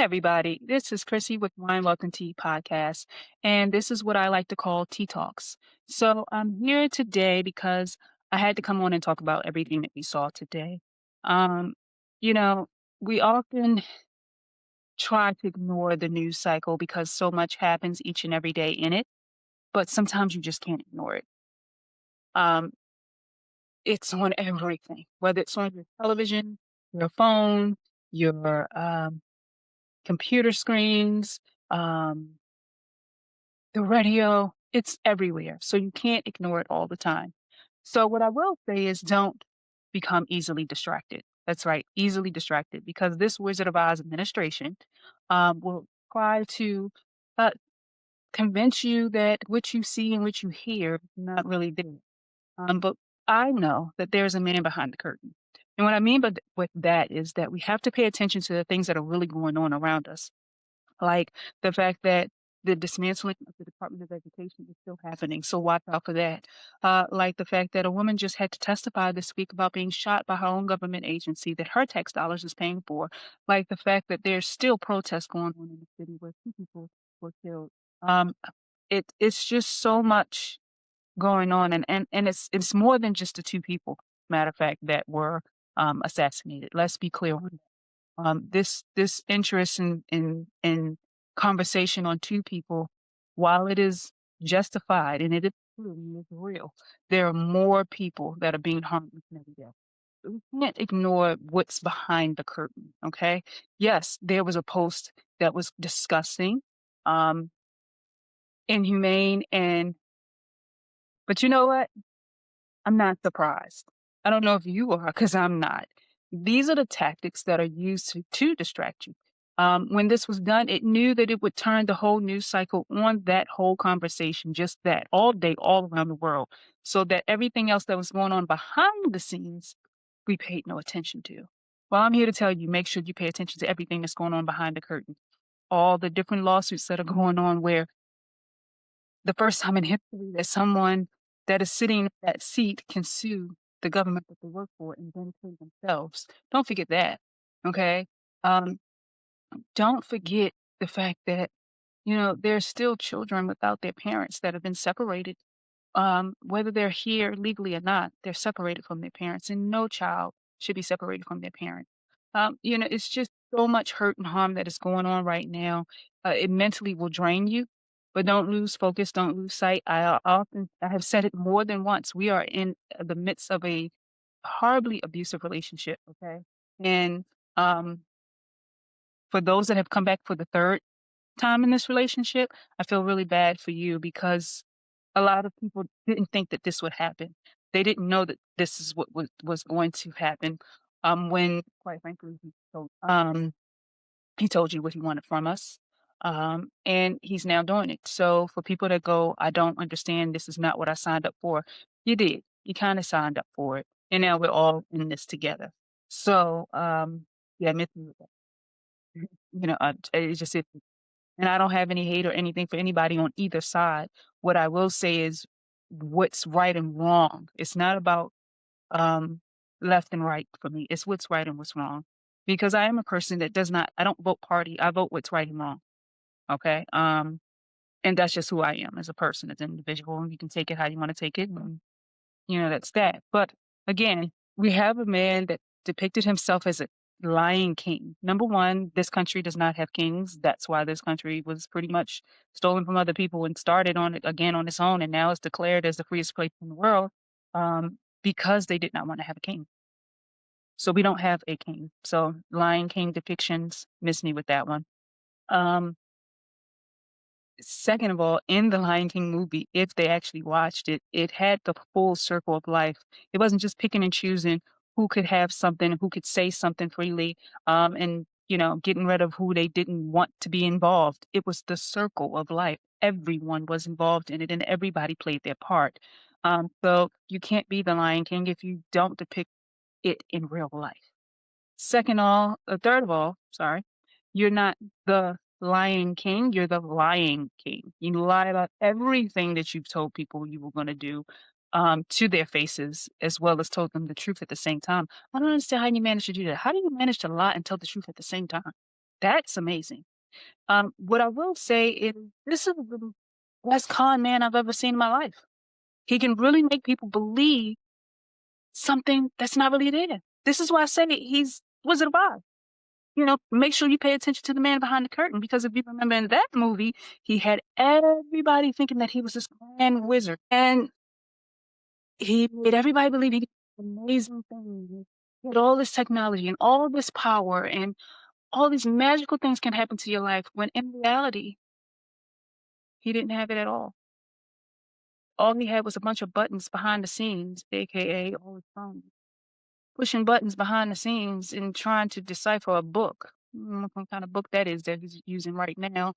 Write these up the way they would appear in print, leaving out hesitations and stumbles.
everybody. This is Chrissy with Wine Welcome Tea Podcast, and this is what I like to call Tea Talks. So I'm here today because I had to come on and talk about everything that we saw today. Um, you know, we often try to ignore the news cycle because so much happens each and every day in it, but sometimes you just can't ignore it. Um, it's on everything, whether it's on your television, your phone, your computer screens, um, the radio, it's everywhere. So you can't ignore it all the time. So what I will say is don't become easily distracted. That's right, easily distracted, because this Wizard of Oz administration will try to uh, convince you that what you see and what you hear is not really there. But I know that there's a man behind the curtain. And what I mean with that is that we have to pay attention to the things that are really going on around us, like the fact that the dismantling of the Department of Education is still happening. So watch out for that. Like the fact that a woman just had to testify this week about being shot by her own government agency that her tax dollars is paying for. Like the fact that there's still protests going on in the city where two people were killed. Um, it's just so much going on, and it's more than just the two people. Matter of fact, that were assassinated. Let's be clear on this interest in conversation on two people, while it is justified and it is true and it's real, there are more people that are being harmed each and every day. We can't ignore what's behind the curtain. Okay. Yes, there was a post that was disgusting, um, inhumane, but you know what? I'm not surprised. I don't know if you are, because I'm not. These are the tactics that are used to distract you. When this was done, it knew that it would turn the whole news cycle on that whole conversation, just that, all day, all around the world, so that everything else that was going on behind the scenes, we paid no attention to. Well, I'm here to tell you, make sure you pay attention to everything that's going on behind the curtain. All the different lawsuits that are going on where the first time in history that someone that is sitting in that seat can sue the government that they work for and then sue themselves. Don't forget that. Okay. Um, don't forget the fact that, there's still children without their parents that have been separated. Whether they're here legally or not, they're separated from their parents, and no child should be separated from their parent. It's just so much hurt and harm that is going on right now. It mentally will drain you, but don't lose focus, don't lose sight. I have said it more than once. We are in the midst of a horribly abusive relationship. Okay, and um, for those that have come back for the third time in this relationship, I feel really bad for you, because a lot of people didn't think that this would happen. They didn't know that this is what was going to happen. When quite frankly, he told you what he wanted from us. And he's now doing it. So for people that go, I don't understand, this is not what I signed up for. You did. You kind of signed up for it. And now we're all in this together. So, yeah, miss me with that. It just is. And I don't have any hate or anything for anybody on either side. What I will say is what's right and wrong. It's not about um, left and right for me. It's what's right and what's wrong. Because I am a person that does not, I don't vote party. I vote what's right and wrong. Okay. And that's just who I am as a person, as an individual. And you can take it how you want to take it. And, that's that. But again, we have a man that depicted himself as a lying king. Number one, this country does not have kings. That's why this country was pretty much stolen from other people and started on it again on its own. And now it's declared as the freest place in the world, because they did not want to have a king. So we don't have a king. So Lion King depictions, miss me with that one. Um, Second of all, in the Lion King movie, if they actually watched it, it had the full circle of life. It wasn't just picking and choosing who could have something, who could say something freely, and getting rid of who they didn't want to be involved. It was the circle of life. Everyone was involved in it, and everybody played their part. So you can't be the Lion King if you don't depict it in real life. Third of all, sorry, you're not the Lion King, you're the lying king. You lie about everything that you've told people you were going to do, to their faces, as well as told them the truth at the same time. I don't understand how you manage to do that. How do you manage to lie and tell the truth at the same time? That's amazing. What I will say is this is the best con man I've ever seen in my life. He can really make people believe something that's not really there. This is why I say he's Wizard of Oz. Make sure you pay attention to the man behind the curtain because if you remember in that movie, he had everybody thinking that he was this grand wizard. And he made everybody believe he could do amazing things. He had all this technology and all this power and all these magical things can happen to your life when in reality, he didn't have it at all. All he had was a bunch of buttons behind the scenes, aka all his phones, pushing buttons behind the scenes and trying to decipher a book. I don't know what kind of book that is that he's using right now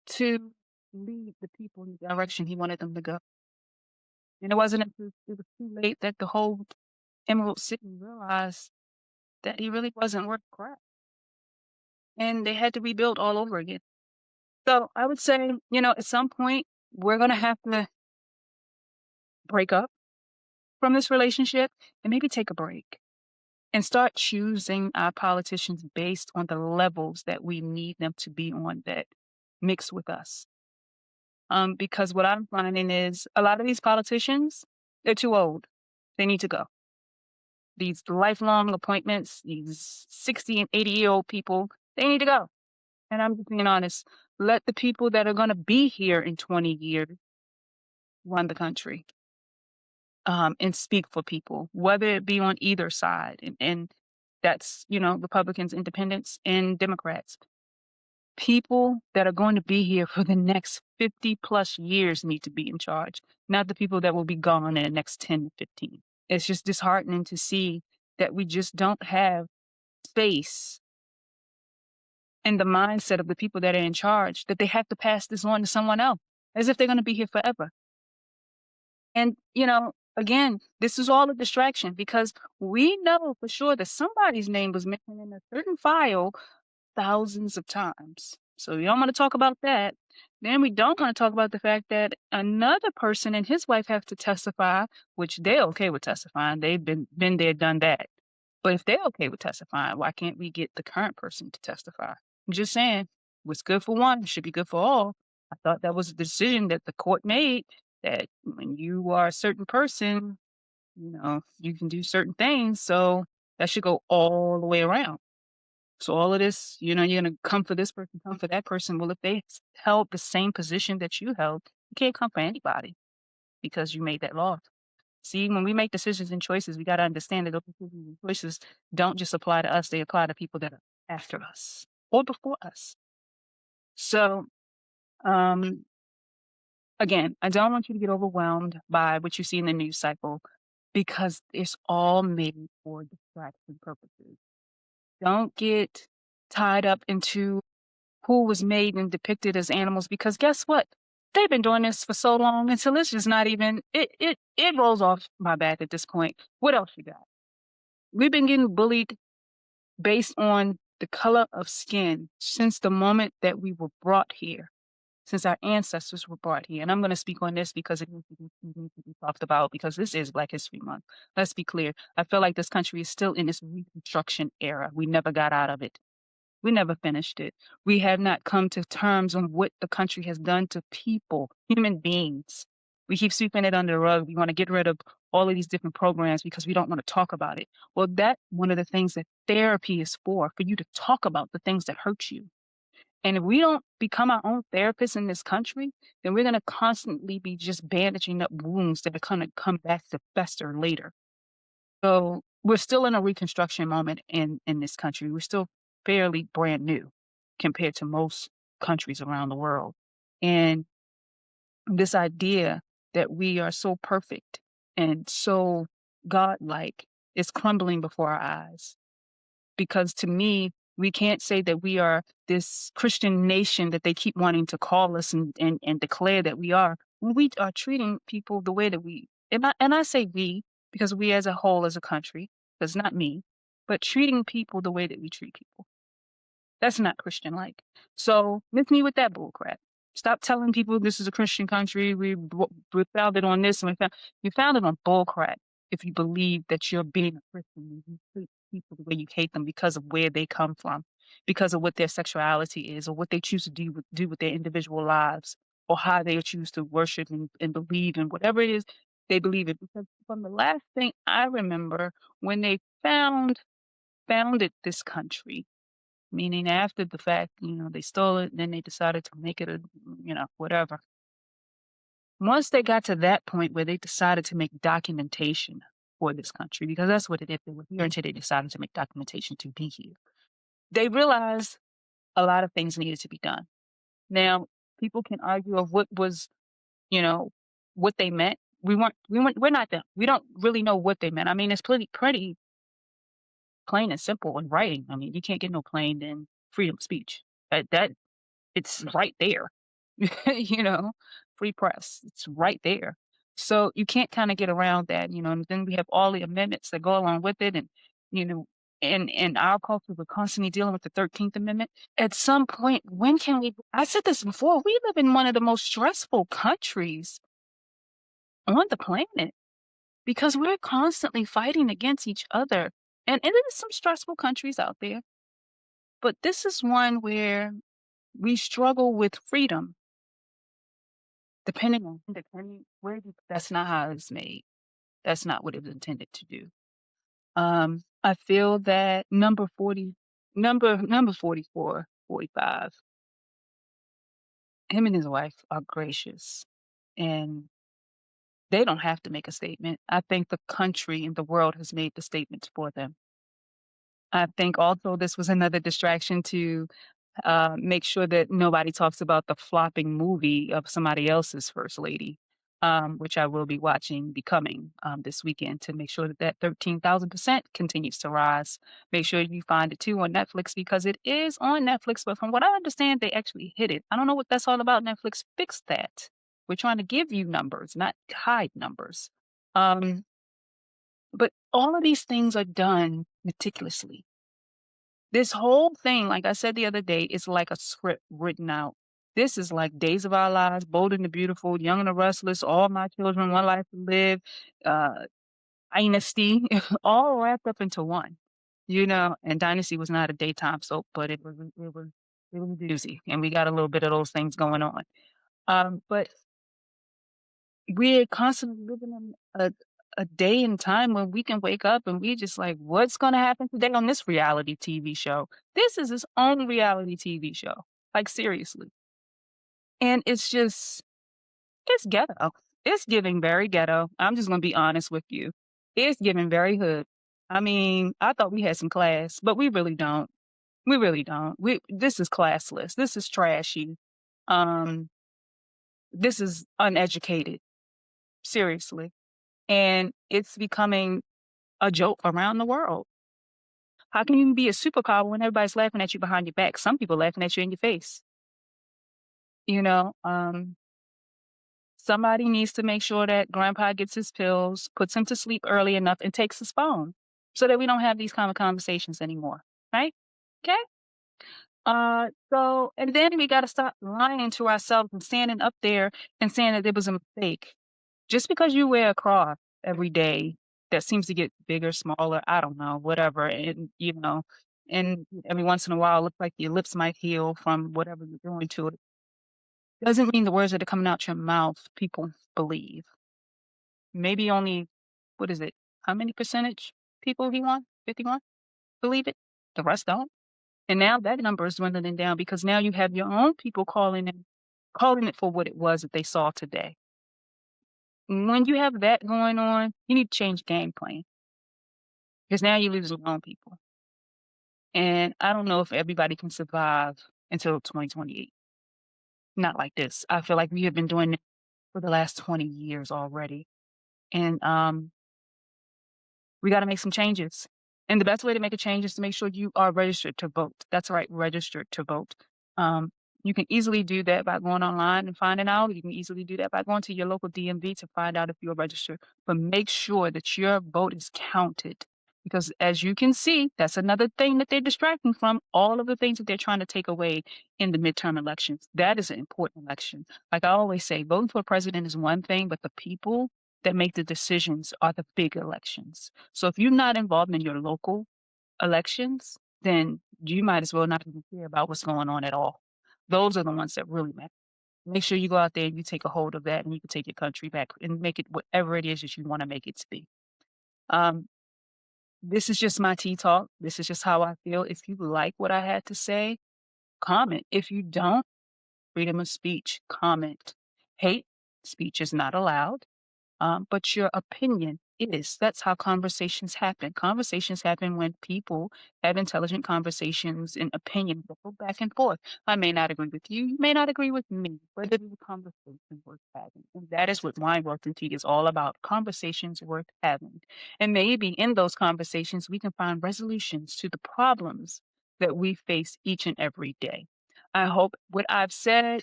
to lead the people in the direction he wanted them to go. And it wasn't until it was too late that the whole Emerald City realized that he really wasn't worth crap. And they had to rebuild all over again. So I would say, at some point, we're going to have to break up from this relationship and maybe take a break and start choosing our politicians based on the levels that we need them to be on that mix with us. Because what I'm finding is a lot of these politicians, they're too old. They need to go. These lifelong appointments, these 60 and 80-year-old people, they need to go. And I'm just being honest. Let the people that are going to be here in 20 years run the country and speak for people, whether it be on either side. And that's, Republicans, independents, and Democrats. People that are going to be here for the next 50 plus years need to be in charge, not the people that will be gone in the next 10 to 15. It's just disheartening to see that we just don't have space in the mindset of the people that are in charge, that they have to pass this on to someone else as if they're going to be here forever. And, again, this is all a distraction because we know for sure that somebody's name was mentioned in a certain file thousands of times. So we don't want to talk about that. Then we don't want to talk about the fact that another person and his wife have to testify, which they're okay with testifying. They've been there, done that. But if they're okay with testifying, why can't we get the current person to testify? I'm just saying, what's good for one should be good for all. I thought that was a decision that the court made that when you are a certain person, you can do certain things. So that should go all the way around. So all of this, you're going to come for this person, come for that person. Well, if they held the same position that you held, you can't come for anybody because you made that law. See, when we make decisions and choices, we got to understand that those decisions and choices don't just apply to us. They apply to people that are after us or before us. So, again, I don't want you to get overwhelmed by what you see in the news cycle because it's all made for distraction purposes. Don't get tied up into who was made and depicted as animals because guess what? They've been doing this for so long until it's just not even it rolls off my back at this point. What else you got? We've been getting bullied based on the color of skin since the moment that we were brought here, since our ancestors were brought here. And I'm going to speak on this because it needs to be talked about because this is Black History Month. Let's be clear. I feel like this country is still in this Reconstruction era. We never got out of it. We never finished it. We have not come to terms on what the country has done to people, human beings. We keep sweeping it under the rug. We want to get rid of all of these different programs because we don't want to talk about it. Well, that's one of the things that therapy is for you to talk about the things that hurt you. And if we don't become our own therapists in this country, then we're going to constantly be just bandaging up wounds that are going to come back to fester later. So we're still in a reconstruction moment in this country. We're still fairly brand new compared to most countries around the world. And this idea that we are so perfect and so godlike is crumbling before our eyes. Because to me, we can't say that we are this Christian nation that they keep wanting to call us and declare that we are. When we are treating people the way that I say we, because we as a whole, as a country, because not me, but treating people the way that we treat people. That's not Christian-like. So miss me with that bull crap. Stop telling people this is a Christian country. We're founded on this. And you founded on bull crap if you believe that you're being a Christian and you treat people the way you hate them because of where they come from. because of what their sexuality is or what they choose to do with their individual lives or how they choose to worship and believe in whatever it is they believe in. Because from the last thing I remember, when they founded this country, meaning after the fact, they stole it, then they decided to make it whatever. Once they got to that point where they decided to make documentation for this country, because that's what it is, they were here until they decided to make documentation to be here. They realized a lot of things needed to be done. Now, people can argue of what was, you know, what they meant. We're not them. We don't really know what they meant. I mean, it's pretty plain and simple in writing. I mean, you can't get no plain than freedom of speech. That it's right there. you know, Free press. It's right there. So you can't kind of get around that. And then we have all the amendments that go along with it. And, you know, in our culture, we're constantly dealing with the 13th Amendment. At some point, when can we? I said this before, we live in one of the most stressful countries on the planet because we're constantly fighting against each other. And there's some stressful countries out there, but this is one where we struggle with freedom. Depending where that's not how it's made. That's not what it was intended to do. I feel that number 44, 45, him and his wife are gracious and they don't have to make a statement. I think the country and the world has made the statements for them. I think also this was another distraction to make sure that nobody talks about the flopping movie of somebody else's first lady, which I will be watching Becoming this weekend to make sure that 13,000% continues to rise. Make sure you find it too on Netflix because it is on Netflix. But from what I understand, they actually hit it. I don't know what that's all about. Netflix fixed that. We're trying to give you numbers, not hide numbers. Um, but all of these things are done meticulously. This whole thing, like I said the other day, is like a script written out. This is like Days of Our Lives, Bold and the Beautiful, Young and the Restless, All My Children, One Life to Live, uh, Dynasty, all wrapped up into one. And Dynasty was not a daytime soap, but it was a doozy, and we got a little bit of those things going on. But we're constantly living in a day and time when we can wake up and we just like, what's going to happen today on this reality TV show? This is its own reality TV show. Like, seriously. And it's ghetto. It's giving very ghetto. I'm just going to be honest with you. It's giving very hood. I mean, I thought we had some class, but we really don't. We really don't. This is classless. This is trashy. Um, this is uneducated. Seriously. And it's becoming a joke around the world. How can you be a supercar when everybody's laughing at you behind your back? Some people laughing at you in your face. You know, somebody needs to make sure that grandpa gets his pills, puts him to sleep early enough, and takes his phone so that we don't have these kind of conversations anymore. Right? Okay. And then we got to stop lying to ourselves and standing up there and saying that it was a mistake. Just because you wear a cross every day that seems to get bigger, smaller, I don't know, whatever, and every once in a while, it looks like your lips might heal from whatever you're doing to it, doesn't mean the words that are coming out your mouth, people believe. Maybe only, what is it? How many percentage people he won? 51? Believe it? The rest don't. And now that number is dwindling down because now you have your own people calling it for what it was that they saw today. When you have that going on, you need to change game plan because now you're losing your own people. And I don't know if everybody can survive until 2028. Not like this. I feel like we have been doing it for the last 20 years already. And we got to make some changes. And the best way to make a change is to make sure you are registered to vote. That's right, registered to vote. You can easily do that by going online and finding out. You can easily do that by going to your local DMV to find out if you're registered. But make sure that your vote is counted. Because as you can see, that's another thing that they're distracting from, all of the things that they're trying to take away in the midterm elections. That is an important election. Like I always say, voting for a president is one thing, but the people that make the decisions are the big elections. So if you're not involved in your local elections, then you might as well not even care about what's going on at all. Those are the ones that really matter. Make sure you go out there and you take a hold of that and you can take your country back and make it whatever it is that you want to make it to be. Um, this is just my tea talk. This is just how I feel. If you like what I had to say, comment. If you don't, freedom of speech, comment. Hate speech is not allowed. But your opinion is. That's how conversations happen. Conversations happen when people have intelligent conversations and opinions that go back and forth. I may not agree with you, you may not agree with me, but it is a conversation worth having. And that is what Wine Worth and Tea is all about, conversations worth having. And maybe in those conversations, we can find resolutions to the problems that we face each and every day. I hope what I've said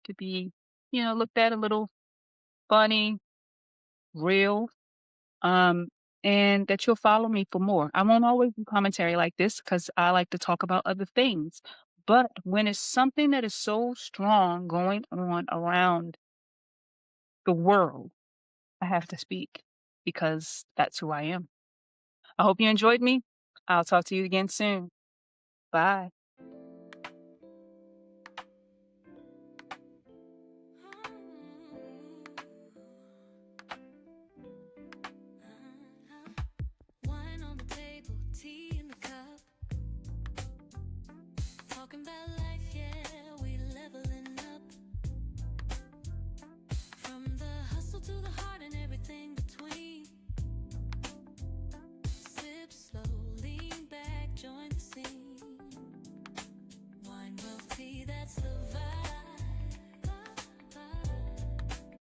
to be, looked at a little funny, real, um, and that you'll follow me for more. I won't always do commentary like this because I like to talk about other things. But when it's something that is so strong going on around the world, I have to speak because that's who I am. I hope you enjoyed me. I'll talk to you again soon. Bye.